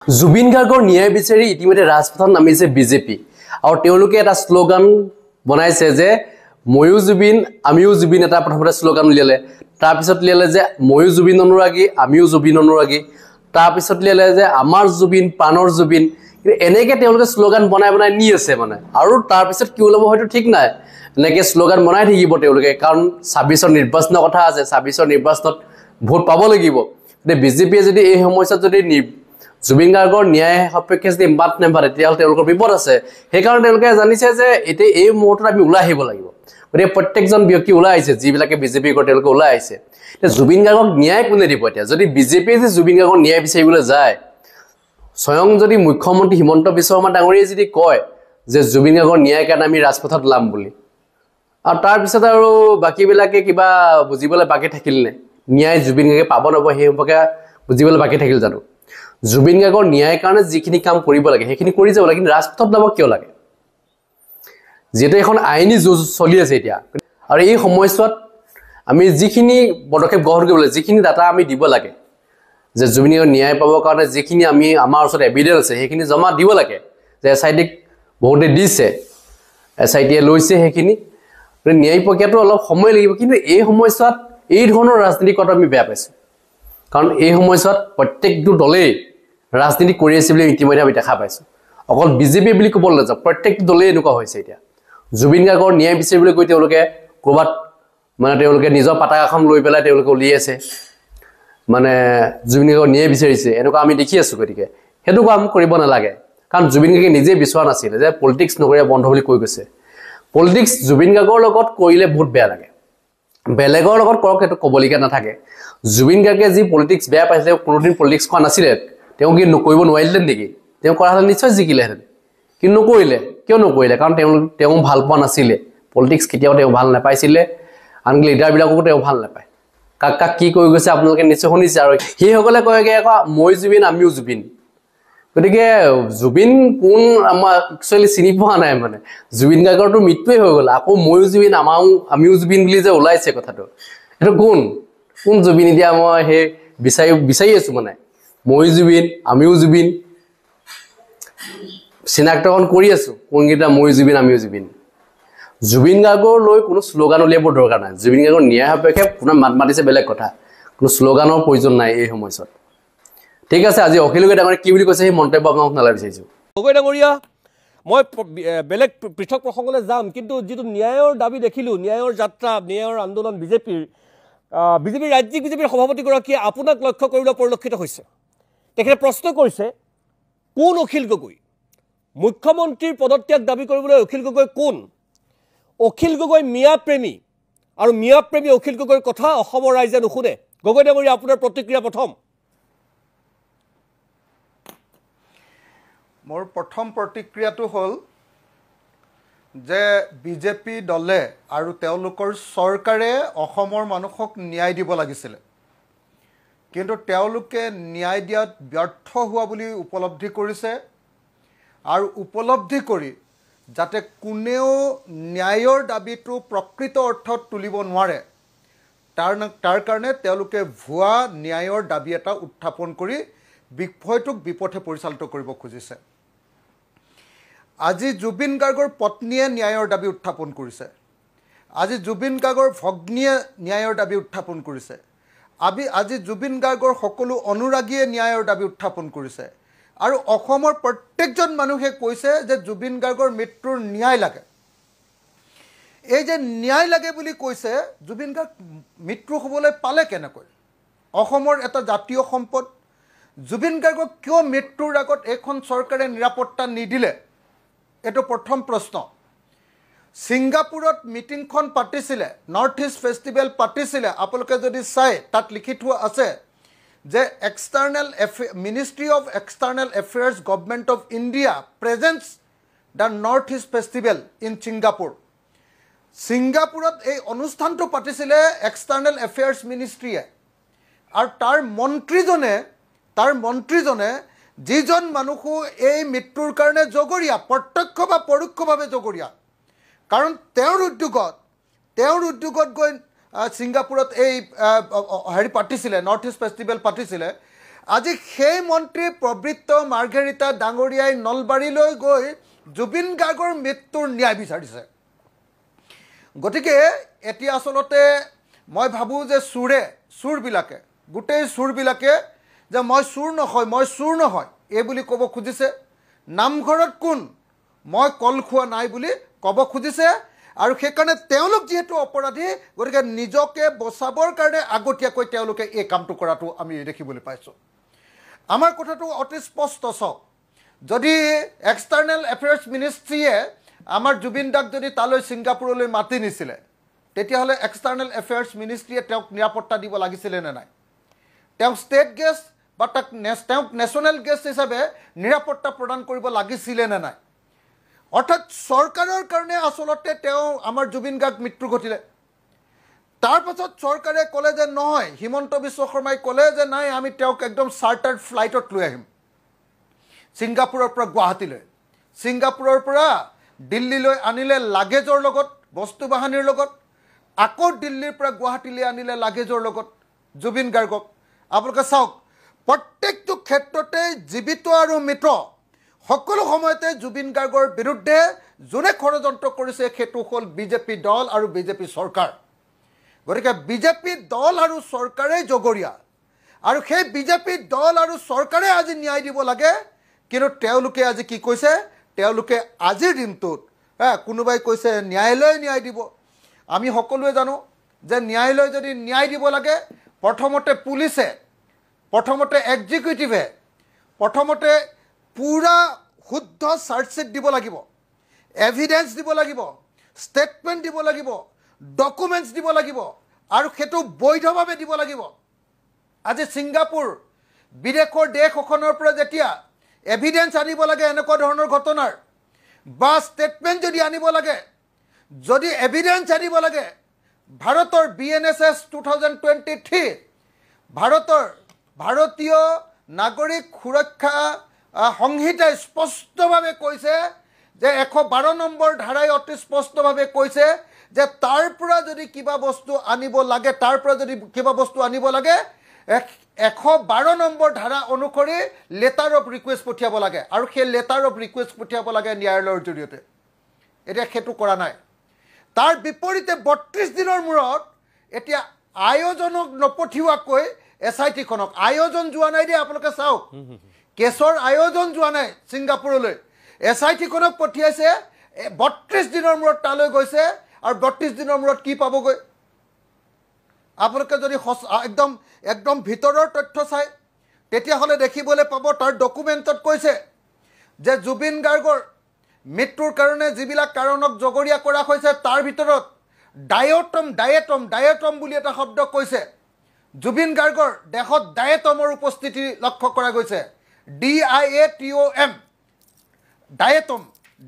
জুবিন গাৰ্গৰ ন্যায় বিচাৰি ইতিমধ্যে ৰাজপথত নামিছে বিজেপি আৰু তেওঁলোকে এটা শ্লোগান বনাইছে যে ময়ো জুবিন আমিও জুবিন এটা প্ৰথমতে শ্লোগান উলিয়ালে তাৰ পিছত উলিয়ালে যে ময়ো জুবিন অনুৰাগী আমিও জুবিন অনুৰাগী তাৰ পিছত উলিয়ালে যে আমাৰ জুবিন প্ৰাণৰ জুবিন এনেকে তেওঁলোকে শ্লোগান বনাই বনাই নি আছে মানে আৰু তাৰ পিছত কি ওলাব হয়তো ঠিক নাই এনেকে শ্লোগান বনাই থাকিব তেওঁলোকে কাৰণ 26ৰ নিৰ্বাচনৰ কথা আছে 26ৰ নিৰ্বাচনত ভোট পাব লাগিব তে বিজেপিয়ে যদি এই সময়ত যদি জুবিন গাৰ্গৰ ন্যায় সপক্ষে যদি মাত নেমাৰে তেতিয়াহ'লে তেওঁলোকৰ বিপদ আছে সেইকাৰণে তেওঁলোকে জানিছে যে এতিয়া এই মুহূৰ্তত আমি ওলাই আহিব লাগিব গতিকে প্ৰত্যেকজন ব্যক্তি ওলাই আহিছে যিবিলাকে বিজেপি কৰে তেওঁলোকে ওলাই আহিছে এতিয়া জুবিন গাৰ্গক ন্যায় কোনে দিব এতিয়া যদি বিজেপিয়ে যে জুবিন গাৰ্গক ন্যায় বিচাৰিবলৈ যায় স্বয়ং যদি মুখ্যমন্ত্ৰী হিমন্ত বিশ্ব শৰ্মা ডাঙৰীয়াই যদি কয় যে জুবিন গাৰ্গৰ ন্যায় কাৰণে আমি ৰাজপথত ওলাম বুলি আৰু তাৰ পিছত আৰু বাকীবিলাকে কিবা বুজিবলৈ বাকী থাকিল নে ন্যায় জুবিন গাৰ্গে পাব নব সেই সম্পৰ্কে বুজিবলৈ বাকী থাকিল জানো জুবিন গাৰ্গৰ ন্যায়ৰ কাৰণে যিখিনি কাম কৰিব লাগে সেইখিনি কৰি যাব লাগে কিন্তু ৰাজপথত যাব কিয় লাগে যেটো এখন আইনী যুঁজ চলি আছে এতিয়া আৰু এই সময়ছোৱাত আমি যিখিনি পদক্ষেপ গ্ৰহণ কৰিব লাগে যিখিনি ডাটা আমি দিব লাগে যে জুবিন গাৰ্গৰ ন্যায় পাবৰ কাৰণে যিখিনি আমি আমাৰ ওচৰত এভিডেন্স আছে সেইখিনি জমা দিব লাগে যে এছআইটিক বহুতে দিছে এছআইটিয়ে লৈছে সেইখিনি ন্যায় প্ৰক্ৰিয়াটো অলপ সময় লাগিব কিন্তু এই সময়ছোৱাত এই ধৰণৰ ৰাজনীতি কৰাটো আমি বেয়া পাইছোঁ কাৰণ এই সময়ছোৱাত প্ৰত্যেকটো দলেই ৰাজনীতি কৰি আছে বুলি ইতিমধ্যে আমি দেখা পাইছোঁ অকল বিজেপি বুলি ক'বলৈ নাযাওঁ প্ৰত্যেকটো দলেই এনেকুৱা হৈছে এতিয়া জুবিন গাৰ্গৰ ন্যায় বিচাৰিবলৈ গৈ তেওঁলোকে ক'ৰবাত মানে তেওঁলোকে নিজৰ পতাকাখন লৈ পেলাই তেওঁলোকে উলিয়াইছে মানে জুবিন গাৰ্গৰ ন্যায় বিচাৰিছে এনেকুৱা আমি দেখি আছোঁ গতিকে সেইটো কাম কৰিব নালাগে কাৰণ জুবিন গাৰ্গে নিজে বিচৰা নাছিলে যে পলিটিক্স নকৰিয়া বন্ধ বুলি কৈ গৈছে পলিটিক্স জুবিন গাৰ্গৰ লগত কৰিলে বহুত বেয়া লাগে বেলেগৰ লগত কৰক সেইটো ক'বলগীয়া নাথাকে জুবিন গাৰ্গে যি পলিটিক্স বেয়া পাইছিলে কোনোদিন পলিটিক্স কৰা নাছিলে তেওঁ কি নকৰিব নোৱাৰিলে নেকি তেওঁ কৰা হ'লে নিশ্চয় জিকিলেহেঁতেন কিন্তু নকৰিলে কিয় নকৰিলে কাৰণ তেওঁ ভাল পোৱা নাছিলে পলিটিক্স কেতিয়াও তেওঁ ভাল নাপাইছিলে আনকি লিডাৰবিলাককো তেওঁ ভাল নাপায় কাক কাক কি কৈ গৈছে আপোনালোকে নিশ্চয় শুনিছে আৰু সেইসকলে কয়গৈ আকৌ মই জুবিন আমিও জুবিন গতিকে জুবিন কোন আমাৰ একচুৱেলি চিনি পোৱা নাই মানে জুবিন গাৰ্গৰটো মৃত্যুৱে হৈ গ'ল আকৌ ময়ো জুবিন আমিও জুবিন বুলি যে ওলাইছে কথাটো এইটো কোন জুবিন এতিয়া মই সেই বিচাৰি আছোঁ মানে ময়ো জুবিন আমিও জুবিন চিনাক্তকৰণ কৰি আছোঁ কোনকেইটা ময়ো জুবিন আমিও জুবিন জুবিন গাৰ্গৰ লৈ কোনো শ্লোগান উলিয়াবৰ দৰকাৰ নাই জুবিন গাৰ্গৰ ন্যায় সপক্ষে পুনৰ মাত মাতিছে বেলেগ কথা কোনো শ্লোগানৰ প্ৰয়োজন নাই এই সময়ছোৱাত ঠিক আছে আজি অখিল গগৈ ডাঙৰীয়া কি বুলি কৈছে সেই মন্তব্য আপোনাক নালাগ বিচাৰিছোঁ গগৈ ডাঙৰীয়া মই বেলেগ পৃথক প্ৰসংগলৈ যাম কিন্তু যিটো ন্যায়ৰ দাবী দেখিলোঁ ন্যায়ৰ যাত্ৰা ন্যায়ৰ আন্দোলন বিজেপিৰ ৰাজ্যিক বিজেপিৰ সভাপতিগৰাকীয়ে আপোনাক লক্ষ্য কৰিবলৈ পৰিলক্ষিত হৈছে তেখেতে প্ৰশ্ন কৰিছে কোন অখিল গগৈ মুখ্যমন্ত্ৰীৰ পদত্যাগ দাবী কৰিবলৈ অখিল গগৈ কোন অখিল গগৈ মিয়া প্ৰেমী আৰু মিয়া প্ৰেমী অখিল গগৈৰ কথা অসমৰ ৰাইজে নুশুনে গগৈ ডাঙৰীয়া আপোনাৰ প্ৰতিক্ৰিয়া প্ৰথম মোৰ প্ৰথম প্ৰতিক্ৰিয়াটো হ'ল যে বিজেপি দলে আৰু তেওঁলোকৰ চৰকাৰে অসমৰ মানুহক ন্যায় দিব লাগিছিলে কিন্তু তেওঁলোকে ন্যায় দিয়াত ব্যৰ্থ হোৱা বুলি উপলব্ধি কৰিছে আৰু উপলব্ধি কৰি যাতে কোনেও ন্যায়ৰ দাবীটো প্ৰকৃত অৰ্থত তুলিব নোৱাৰে তাৰ কাৰণে তেওঁলোকে ভুৱা ন্যায়ৰ দাবী এটা উত্থাপন কৰি বিষয়টোক বিপথে পৰিচালিত কৰিব খুজিছে আজি জুবিন গাৰ্গৰ পত্নীয়ে ন্যায়ৰ দাবী উত্থাপন কৰিছে আজি জুবিন গাৰ্গৰ ভগ্নীয়ে ন্যায়ৰ দাবী উত্থাপন কৰিছে আজি জুবিন গাৰ্গৰ সকলো অনুৰাগীয়ে ন্যায়ৰ দাবী উত্থাপন কৰিছে আৰু অসমৰ প্ৰত্যেকজন মানুহে কৈছে যে জুবিন গাৰ্গৰ মৃত্যুৰ ন্যায় লাগে এই যে ন্যায় লাগে বুলি কৈছে জুবিন গাৰ্গ মৃত্যু হ'বলৈ পালে কেনেকৈ অসমৰ এটা জাতীয় সম্পদ জুবিন গাৰ্গক কিয় মৃত্যুৰ আগত এখন চৰকাৰে নিৰাপত্তা নিদিলে এইটো প্ৰথম প্ৰশ্ন ছিংগাপুৰত মিটিংখন পাতিছিলে নৰ্থ ইষ্ট ফেষ্টিভেল পাতিছিলে আপোনালোকে যদি চাই তাত লিখি থোৱা আছে যে ministry of external affairs government of India presents the north east festival in ছিংগাপুৰত এই অনুষ্ঠানটো পাতিছিলে এক্সটাৰ্নেল এফেয়াৰ্ছ মিনিষ্ট্ৰীয়ে আৰু তাৰ মন্ত্ৰীজনে যিজন মানুহো এই মৃত্যুৰ কাৰণে জগৰীয়া প্ৰত্যক্ষ বা পৰোক্ষভাৱে জগৰীয়া কাৰণ তেওঁৰ উদ্যোগত গৈ ছিংগাপুৰত এই পাতিছিলে নৰ্থ ইষ্ট ফেষ্টিভেল পাতিছিলে আজি সেই মন্ত্ৰী প্ৰবৃত্ত মাৰ্ঘেৰিটা ডাঙৰীয়াই নলবাৰীলৈ গৈ জুবিন গাৰ্গৰ মৃত্যুৰ ন্যায় বিচাৰিছে গতিকে এতিয়া আচলতে মই ভাবোঁ যে চুৰবিলাকে গোটেই চুৰবিলাকে যে মই চুৰ নহয় এই বুলি ক'ব খুজিছে নামঘৰত কোন মই কল খোৱা নাই বুলি ক'ব খুজিছে আৰু সেইকাৰণে তেওঁলোক যিহেতু অপৰাধী গতিকে নিজকে বচাবৰ কাৰণে আগতীয়াকৈ তেওঁলোকে এই কামটো কৰাটো আমি দেখিবলৈ পাইছোঁ আমাৰ কথাটো অতি স্পষ্ট চাওক যদি এক্সটাৰ্নেল এফেয়াৰ্ছ মিনিষ্ট্ৰীয়ে আমাৰ জুবিন দাক যদি তালৈ ছিংগাপুৰলৈ মাতি নিছিলে তেতিয়াহ'লে এক্সটাৰ্নেল এফেয়াৰ্ছ মিনিষ্ট্ৰীয়ে তেওঁক নিৰাপত্তা দিব লাগিছিলে নে নাই তেওঁক ষ্টেট গেষ্ট বা তেওঁক নেশ্যনেল গেষ্ট হিচাপে নিৰাপত্তা প্ৰদান কৰিব লাগিছিলে নে নাই অৰ্থাৎ চৰকাৰৰ কাৰণে আচলতে তেওঁ আমাৰ জুবিন গাৰ্গ মৃত্যু ঘটিলে তাৰ পাছত চৰকাৰে ক'লে যে নহয় হিমন্ত বিশ্ব শৰ্মাই ক'লে যে নাই আমি তেওঁক একদম চাৰ্টাৰ্ড ফ্লাইটত লৈ আহিম ছিংগাপুৰৰ পৰা গুৱাহাটীলৈ ছিংগাপুৰৰ পৰা দিল্লীলৈ আনিলে লাগেজৰ লগত বস্তু বাহানিৰ লগত আকৌ দিল্লীৰ পৰা গুৱাহাটীলৈ আনিলে লাগেজৰ লগত জুবিন গাৰ্গক আপোনালোকে চাওক প্ৰত্যেকটো ক্ষেত্ৰতে জীৱিত আৰু মৃত সকলো সময়তে জুবিন গাৰ্গৰ বিৰুদ্ধে যোনে ষড়যন্ত্ৰ কৰিছে সেইটো হ'ল বিজেপি দল আৰু বিজেপি চৰকাৰ গতিকে বিজেপি দল আৰু চৰকাৰে জগৰীয়া আৰু সেই বিজেপি দল আৰু চৰকাৰে আজি ন্যায় দিব লাগে কিন্তু তেওঁলোকে আজি কি কৈছে তেওঁলোকে আজিৰ দিনটোত কোনোবাই কৈছে ন্যায়ালয়ে ন্যায় দিব আমি সকলোৱে জানো যে ন্যায়ালয়ে যদি ন্যায় দিব লাগে প্ৰথমতে পুলিচে প্ৰথমতে এক্সিকিউটিভে প্ৰথমতে পুৰা শুদ্ধ চাৰ্জশ্বিট দিব লাগিব এভিডেন্স দিব লাগিব ষ্টেটমেণ্ট দিব লাগিব ডকুমেণ্টছ দিব লাগিব আৰু সেইটো বৈধভাৱে দিব লাগিব আজি ছিংগাপুৰ বিদেশৰ দেশ এখনৰ পৰা যেতিয়া এভিডেন্স আনিব লাগে এনেকুৱা ধৰণৰ ঘটনাৰ বা ষ্টেটমেণ্ট যদি আনিব লাগে যদি এভিডেন্স আনিব লাগে ভাৰতৰ BNSS 2023 ভাৰতীয় নাগৰিক সুৰক্ষা সংহিতাই স্পষ্টভাৱে কৈছে যে 112 নম্বৰ ধাৰাই অতি স্পষ্টভাৱে কৈছে যে তাৰ পৰা যদি কিবা বস্তু আনিব লাগে 112 নম্বৰ ধাৰা অনুসৰি লেটাৰ অফ ৰিকুৱেষ্ট পঠিয়াব লাগে আৰু সেই লেটাৰ অফ ৰিকুৱেষ্ট পঠিয়াব লাগে ন্যায়ালয়ৰ জৰিয়তে এতিয়া সেইটো কৰা নাই তাৰ বিপৰীতে 32 দিনৰ মূৰত এতিয়া আয়োজনক নপঠিওৱাকৈ SIT খনক আয়োজন যোৱা নাই দে আপোনালোকে চাওক কেছৰ আয়োজন যোৱা নাই ছিংগাপুৰলৈ SIT খনক পঠিয়াইছে 32 দিনৰ মূৰত তালৈ গৈছে আৰু 32 দিনৰ মূৰত কি পাবগৈ আপোনালোকে যদি একদম ভিতৰৰ তথ্য চাই তেতিয়াহ'লে দেখিবলৈ পাব তাৰ ডকুমেণ্টত কৈছে যে জুবিন গাৰ্গৰ মৃত্যুৰ কাৰণে যিবিলাক কাৰণক জগৰীয়া কৰা হৈছে তাৰ ভিতৰত ডায়েটম বুলি এটা শব্দ কৈছে জুবিন গাৰ্গৰ দেহত ডায়েটমৰ উপস্থিতি লক্ষ্য কৰা গৈছে DIATOM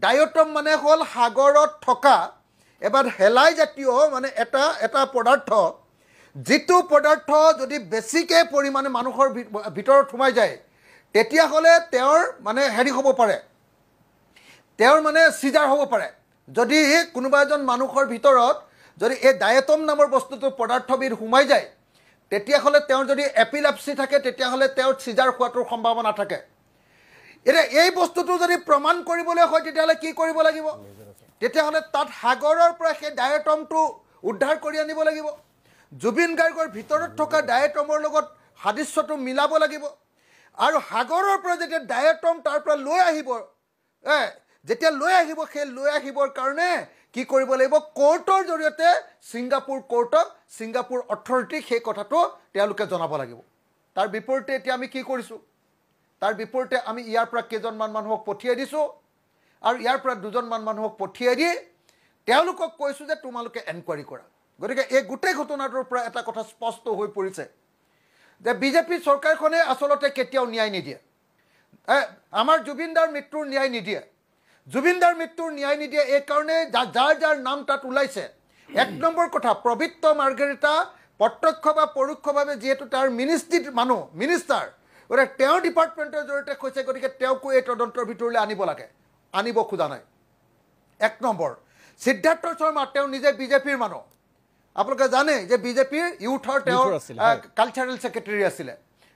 ডায়েটম মানে হ'ল সাগৰত থকা এবাৰ হেলাই জাতীয় মানে এটা পদাৰ্থ যিটো পদাৰ্থ যদি বেছিকৈ পৰিমাণে মানুহৰ ভিতৰত সোমাই যায় তেতিয়াহ'লে তেওঁৰ মানে হেৰি হ'ব পাৰে তেওঁৰ মানে চিজাৰ হ'ব পাৰে যদি কোনোবা এজন মানুহৰ ভিতৰত যদি এই ডায়েটম নামৰ বস্তুটো পদাৰ্থবিধ সোমাই যায় তেতিয়াহ'লে তেওঁৰ যদি এপিলেপসি থাকে তেতিয়াহ'লে তেওঁৰ চিজাৰ হোৱাটোৰ সম্ভাৱনা থাকে এতিয়া এই বস্তুটো যদি প্ৰমাণ কৰিবলৈ হয় তেতিয়াহ'লে কি কৰিব লাগিব তেতিয়াহ'লে তাত সাগৰৰ পৰা সেই ডায়েটমটো উদ্ধাৰ কৰি আনিব লাগিব জুবিন গাৰ্গৰ ভিতৰত থকা ডায়েটমৰ লগত সাদৃশ্যটো মিলাব লাগিব আৰু সাগৰৰ পৰা যেতিয়া ডায়েটম তাৰ পৰা লৈ আহিব যেতিয়া লৈ আহিব সেই লৈ আহিবৰ কাৰণে কি কৰিব লাগিব কোৰ্টৰ জৰিয়তে ছিংগাপুৰ কোৰ্টক ছিংগাপুৰ অথৰিটিক সেই কথাটো তেওঁলোকে জনাব লাগিব তাৰ বিপৰীতে এতিয়া আমি কি কৰিছোঁ তাৰ বিপৰীতে আমি ইয়াৰ পৰা কেইজনমান মানুহক পঠিয়াই দিছোঁ আৰু ইয়াৰ পৰা দুজনমান মানুহক পঠিয়াই দি তেওঁলোকক কৈছোঁ যে তোমালোকে এনকুৱাৰী কৰা গতিকে এই গোটেই ঘটনাটোৰ পৰা এটা কথা স্পষ্ট হৈ পৰিছে যে বিজেপি চৰকাৰখনে আচলতে কেতিয়াও ন্যায় নিদিয়ে আমাৰ জুবিনদাৰ মৃত্যুৰ ন্যায় নিদিয়ে জুবিনদাৰ মৃত্যুৰ ন্যায় নিদিয়ে এই কাৰণে যাৰ নাম তাত ওলাইছে এক নম্বৰ কথা প্ৰবৃত্ত মাৰ্ঘেৰিটা প্ৰত্যক্ষ বা পৰোক্ষভাৱে যিহেতু তাৰ মিনিষ্টাৰ গতিকে তেওঁৰ ডিপাৰ্টমেণ্টৰ জৰিয়তে কৈছে গতিকে তেওঁকো এই তদন্তৰ ভিতৰলৈ আনিব খোজা নাই এক নম্বৰ সিদ্ধাৰ্থ শৰ্মা তেওঁ নিজে বিজেপিৰ মানুহ আপোনালোকে জানে যে বিজেপিৰ ইউথৰ তেওঁ কালচাৰেল ছেক্ৰেটাৰী আছিলে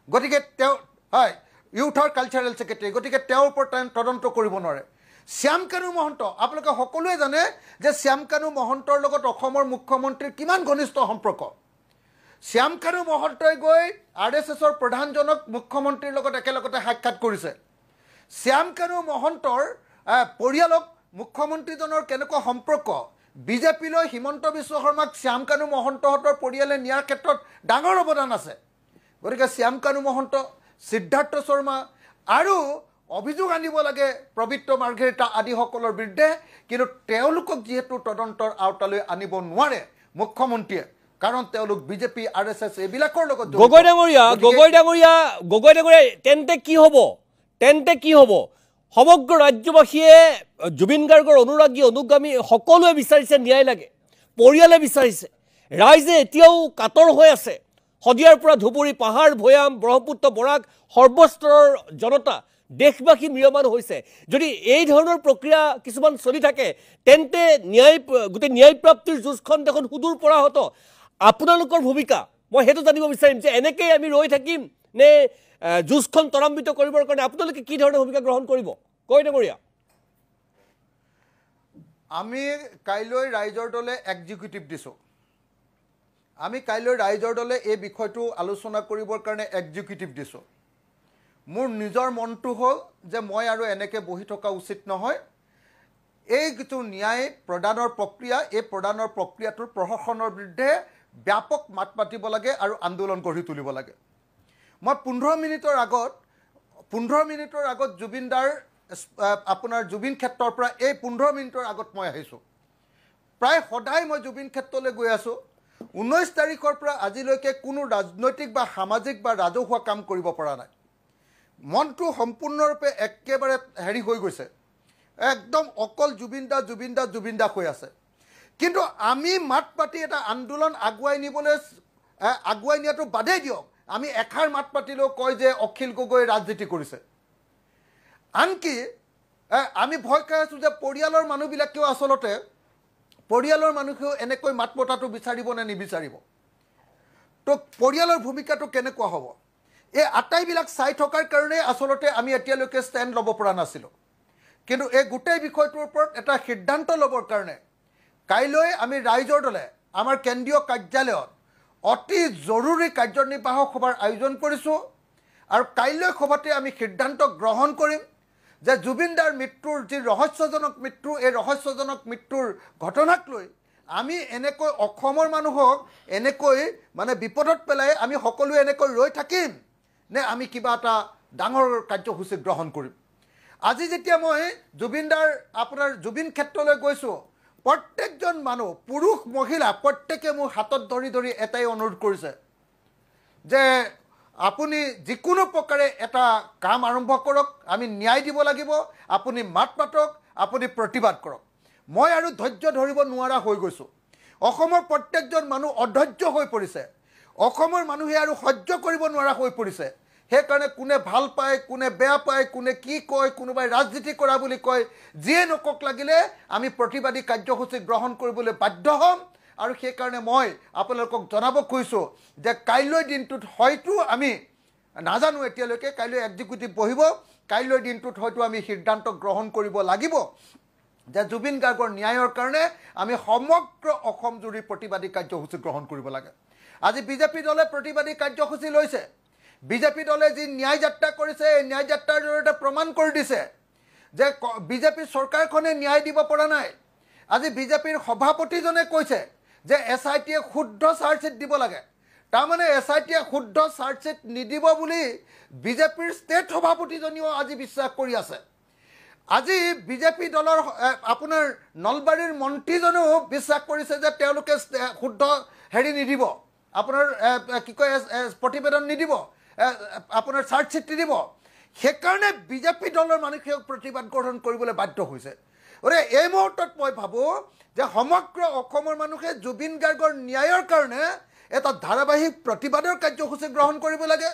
গতিকে তেওঁ হয় ইউথৰ কালচাৰেল ছেক্ৰেটাৰী, গতিকে তেওঁৰ ওপৰত তদন্ত কৰিব নোৱাৰে। শ্যাম কানু মহন্ত, আপোনালোকে সকলোৱে জানে যে শ্যাম কানু মহন্তৰ লগত অসমৰ মুখ্যমন্ত্ৰীৰ কিমান ঘনিষ্ঠ সম্পৰ্ক। শ্যাম কানু মহন্তই গৈ RSSৰ প্ৰধানজনক মুখ্যমন্ত্ৰীৰ লগত একেলগতে সাক্ষাৎ কৰিছে। শ্যাম কানু মহন্তৰ পৰিয়ালক মুখ্যমন্ত্ৰীজনৰ কেনেকুৱা সম্পৰ্ক, বিজেপিলৈ হিমন্ত বিশ্ব শৰ্মাক শ্যাম কানু মহন্তহঁতৰ পৰিয়ালে নিয়াৰ ক্ষেত্ৰত ডাঙৰ অৱদান আছে। গতিকে শ্যাম কানু মহন্ত, সিদ্ধাৰ্থ শৰ্মা আৰু অভিযোগ আনিব লাগে পবিত্ৰ মাৰ্ঘেৰিটা আদিসকলৰ বিৰুদ্ধে, কিন্তু তেওঁলোকক যিহেতু তদন্তৰ আওতালৈ আনিব নোৱাৰে মুখ্যমন্ত্ৰীয়ে, কাৰণ তেওঁলোক বিজেপি RSS এইবিলাকৰ লগত। গগৈ ডাঙৰীয়া তেন্তে কি হ'ব? সমগ্ৰ ৰাজ্যবাসীয়ে জুবিন গাৰ্গৰ অনুৰাগী অনুগামী সকলোৱে বিচাৰিছে ন্যায় লাগে, পৰিয়ালে বিচাৰিছে, ৰাইজে এতিয়াও কাতৰ হৈ আছে। শদিয়াৰ পৰা ধুবুৰী, পাহাৰ, ভৈয়াম, ব্ৰহ্মপুত্ৰ, বৰাক সৰ্বস্তৰৰ জনতা দেশবাসী ম্ৰিয়মান হৈছে। যদি এই ধৰণৰ প্ৰক্ৰিয়া কিছুমান চলি থাকে তেন্তে গোটেই ন্যায় প্ৰাপ্তিৰ যুঁজখন দেখোন সুদূৰ পৰা হত। আপোনালোকৰ ভূমিকা মই সেইটো জানিব বিচাৰিম যে এনেকৈ আমি ৰৈ থাকিম নে যুঁজখন ত্বৰান্বিত কৰিবৰ কাৰণে আপোনালোকে কি ধৰণৰ ভূমিকা গ্ৰহণ কৰিব? গগৈ ডাঙৰীয়া, আমি কাইলৈ ৰাইজৰ দলে এক্সিকিউটিভ দিছোঁ। আমি কাইলৈ ৰাইজৰ দলে এই বিষয়টো আলোচনা কৰিবৰ কাৰণে এক্সিকিউটিভ দিছোঁ। মোৰ নিজৰ মনটো হ'ল যে মই আৰু এনেকৈ বহি থকা উচিত নহয়। এই যিটো ন্যায় প্ৰদানৰ প্ৰক্ৰিয়া, এই প্ৰদানৰ প্ৰক্ৰিয়াটোৰ প্ৰশাসনৰ বিৰুদ্ধে ব্যাপক মাত মাতিব লাগে আৰু আন্দোলন গঢ়ি তুলিব লাগে। মই 15 মিনিটৰ আগত জুবিনদাৰ আপোনাৰ জুবিন ক্ষেত্ৰৰ পৰা এই 15 মিনিটৰ আগত মই আহিছোঁ। প্ৰায় সদায় মই জুবিন ক্ষেত্ৰলৈ গৈ আছোঁ। 19 তাৰিখৰ পৰা আজিলৈকে কোনো ৰাজনৈতিক বা সামাজিক বা ৰাজহুৱা কাম কৰিব পৰা নাই। মনটো সম্পূৰ্ণৰূপে একেবাৰে হৈ গৈছে, একদম অকল জুবিনদা হৈ আছে। কিন্তু আমি মাত পাতি এটা আন্দোলন আগুৱাই নিয়াটো বাদেই দিয়ক, আমি এষাৰ মাত পাতিলেও কয় যে অখিল গগৈ ৰাজনীতি কৰিছে। আনকি আমি ভয় খাই আছোঁ যে পৰিয়ালৰ মানুহেও এনেকৈ মাত মতাটো বিচাৰিব নে নিবিচাৰিব। তো পৰিয়ালৰ ভূমিকাটো কেনেকুৱা হ'ব, এই আটাইবিলাক চাই থকাৰ কাৰণে আচলতে আমি এতিয়ালৈকে ষ্টেণ্ড ল'ব পৰা নাছিলোঁ। কিন্তু এই গোটেই বিষয়টোৰ ওপৰত এটা সিদ্ধান্ত ল'বৰ কাৰণে কাইলৈ আমি ৰাইজৰ দলে আমাৰ কেন্দ্ৰীয় কাৰ্যালয়ত অতি জৰুৰী কাৰ্যনিৰ্বাহক সভাৰ আয়োজন কৰিছোঁ। আৰু কাইলৈ সভাতে আমি সিদ্ধান্ত গ্ৰহণ কৰিম যে জুবিনদাৰ মৃত্যুৰ যি ৰহস্যজনক মৃত্যু, এই ৰহস্যজনক মৃত্যুৰ ঘটনাক লৈ আমি এনেকৈ অসমৰ মানুহক এনেকৈ বিপদত পেলাই আমি সকলোৱে এনেকৈ ৰৈ থাকিম নে আমি কিবা এটা ডাঙৰ কাৰ্যসূচী গ্ৰহণ কৰিম। আজি যেতিয়া মই জুবিন ক্ষেত্ৰলৈ গৈছোঁ, প্ৰত্যেকজন মানুহ, পুৰুষ মহিলা প্ৰত্যেকে মোৰ হাতত ধৰি ধৰি এটাই অনুৰোধ কৰিছে যে আপুনি যিকোনো প্ৰকাৰে এটা কাম আৰম্ভ কৰক, আমি ন্যায় দিব লাগিব, আপুনি মাত মাতক, আপুনি প্ৰতিবাদ কৰক। মই আৰু ধৈৰ্য ধৰিব নোৱাৰা হৈ গৈছোঁ। অসমৰ প্ৰত্যেকজন মানুহ অধৈৰ্য হৈ পৰিছে, অসমৰ মানুহে আৰু সহ্য কৰিব নোৱাৰা হৈ পৰিছে। সেইকাৰণে কোনে ভাল পায়, কোনে বেয়া পায়, কোনে কি কয়, কোনোবাই ৰাজনীতি কৰা বুলি কয়, যিয়ে নকক লাগিলে আমি প্ৰতিবাদী কাৰ্যসূচী গ্ৰহণ কৰিবলৈ বাধ্য হ'ম। আৰু সেইকাৰণে মই আপোনালোকক জনাব খুজিছোঁ যে কাইলৈ দিনটোত হয়তো আমি নাজানো, এতিয়ালৈকে কাইলৈ এক্সিকিউটিভ বহিব, কাইলৈ দিনটোত হয়তো আমি সিদ্ধান্ত গ্ৰহণ কৰিব লাগিব যে জুবিন গাৰ্গৰ ন্যায়ৰ কাৰণে আমি সমগ্ৰ অসম জুৰি প্ৰতিবাদী কাৰ্যসূচী গ্ৰহণ কৰিব লাগে। আজি বিজেপি দলে প্ৰতিবাদী কাৰ্যসূচী লৈছে। বিজেপি দলে যি ন্যায় যাত্ৰা কৰিছে, এই ন্যায় যাত্ৰাৰ জৰিয়তে প্ৰমাণ কৰি দিছে যে বিজেপি চৰকাৰখনে ন্যায় দিব পৰা নাই। আজি বিজেপিৰ সভাপতিজনে কৈছে যে SITয়ে শুদ্ধ চাৰ্জশ্বিট দিব লাগে। তাৰমানে SITয়ে শুদ্ধ চাৰ্জশ্বিট নিদিব বুলি বিজেপিৰ ষ্টেট সভাপতিজনীও আজি বিশ্বাস কৰি আছে। আজি বিজেপি দলৰ আপোনাৰ নলবাৰীৰ মন্ত্ৰীজনেও বিশ্বাস কৰিছে যে তেওঁলোকে শুদ্ধ নিদিব, আপোনাৰ কি কয় প্ৰতিবেদন নিদিব, আপোনাৰ চাৰ্জশ্বিট নিদিব। সেইকাৰণে বিজেপি দলৰ মানুহে প্ৰতিবাদ গ্ৰহণ কৰিবলৈ বাধ্য হৈছে। গতিকে এই মুহূৰ্তত মই ভাবোঁ যে সমগ্ৰ অসমৰ মানুহে জুবিন গাৰ্গৰ ন্যায়ৰ কাৰণে এটা ধাৰাবাহিক প্ৰতিবাদৰ কাৰ্যসূচী গ্ৰহণ কৰিব লাগে।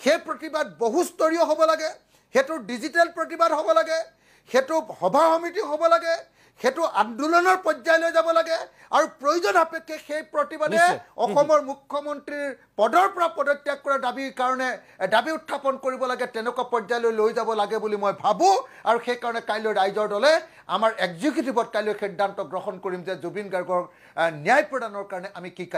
সেই প্ৰতিবাদ বহুস্তৰীয় হ'ব লাগে, সেইটো ডিজিটেল প্ৰতিবাদ হ'ব লাগে, সেইটো সভা সমিতি হ'ব লাগে, সেইটো আন্দোলনৰ পৰ্যায়লৈ যাব লাগে আৰু প্ৰয়োজন সাপেক্ষে সেই প্ৰতিবাদে অসমৰ মুখ্যমন্ত্ৰীৰ পদৰ পৰা পদত্যাগ কৰা দাবীৰ কাৰণে দাবী উত্থাপন কৰিব লাগে তেনেকুৱা পৰ্যায়লৈ লৈ যাব লাগে বুলি মই ভাবোঁ আৰু সেইকাৰণে কাইলৈ ৰাইজৰ দলে আমাৰ এক্সিকিউটিভত কাইলৈ সিদ্ধান্ত গ্ৰহণ কৰিম যে জুবিন গাৰ্গক ন্যায় প্ৰদানৰ কাৰণে আমি কি